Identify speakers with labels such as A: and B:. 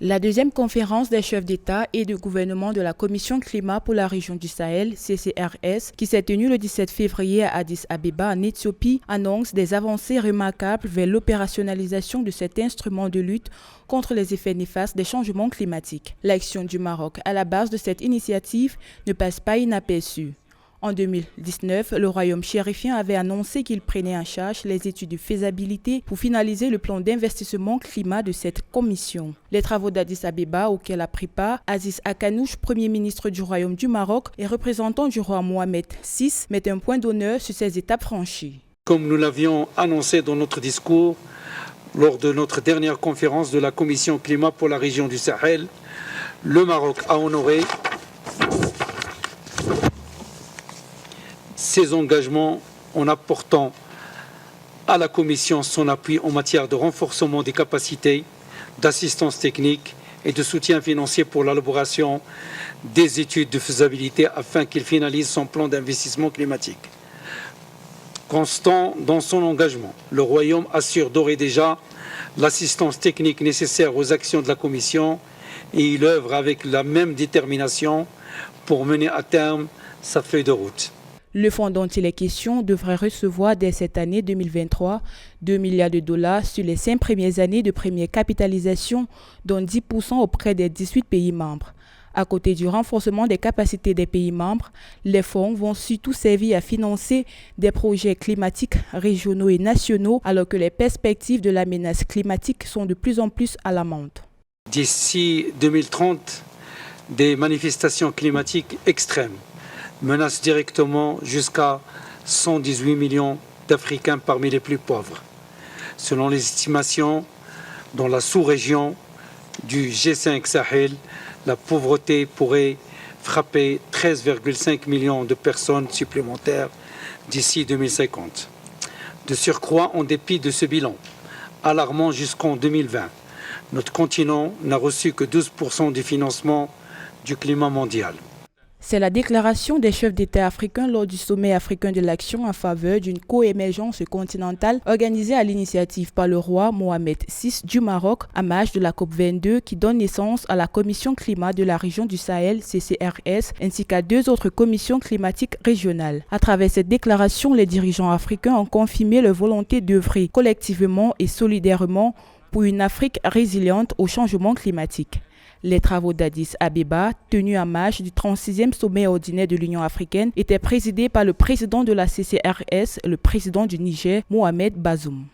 A: La deuxième conférence des chefs d'État et de gouvernement de la Commission climat pour la région du Sahel, CCRS, qui s'est tenue le 17 février à Addis Abeba en Éthiopie, annonce des avancées remarquables vers l'opérationnalisation de cet instrument de lutte contre les effets néfastes des changements climatiques. L'action du Maroc à la base de cette initiative ne passe pas inaperçue. En 2019, le royaume chérifien avait annoncé qu'il prenait en charge les études de faisabilité pour finaliser le plan d'investissement climat de cette commission. Les travaux d'Addis Abeba auxquels a pris part Aziz Akanouche, Premier ministre du Royaume du Maroc et représentant du roi Mohamed VI, mettent un point d'honneur sur ces étapes franchies.
B: Comme nous l'avions annoncé dans notre discours, lors de notre dernière conférence de la Commission climat pour la région du Sahel, le Maroc a honoré ses engagements en apportant à la Commission son appui en matière de renforcement des capacités, d'assistance technique et de soutien financier pour l'élaboration des études de faisabilité afin qu'il finalise son plan d'investissement climatique. Constant dans son engagement, le Royaume assure d'ores et déjà l'assistance technique nécessaire aux actions de la Commission et il œuvre avec la même détermination pour mener à terme sa feuille de route.
A: Le fonds dont il est question devrait recevoir dès cette année 2023 $2 milliards sur les 5 premières années de première capitalisation, dont 10% auprès des 18 pays membres. À côté du renforcement des capacités des pays membres, les fonds vont surtout servir à financer des projets climatiques régionaux et nationaux, alors que les perspectives de la menace climatique sont de plus en plus alarmantes.
B: D'ici 2030, des manifestations climatiques extrêmes menacent directement jusqu'à 118 millions d'Africains parmi les plus pauvres. Selon les estimations, dans la sous-région du G5 Sahel, la pauvreté pourrait frapper 13,5 millions de personnes supplémentaires d'ici 2050. De surcroît, en dépit de ce bilan alarmant jusqu'en 2020, notre continent n'a reçu que 12% du financement du climat mondial.
A: C'est la déclaration des chefs d'État africains lors du sommet africain de l'action en faveur d'une coémergence continentale organisée à l'initiative par le roi Mohamed VI du Maroc à marge de la COP22 qui donne naissance à la Commission climat de la région du Sahel, CCRS, ainsi qu'à 2 autres commissions climatiques régionales. À travers cette déclaration, les dirigeants africains ont confirmé leur volonté d'œuvrer collectivement et solidairement pour une Afrique résiliente au changement climatique. Les travaux d'Addis Abeba, tenus en marge du 36e sommet ordinaire de l'Union africaine, étaient présidés par le président de la CCRS, le président du Niger, Mohamed Bazoum.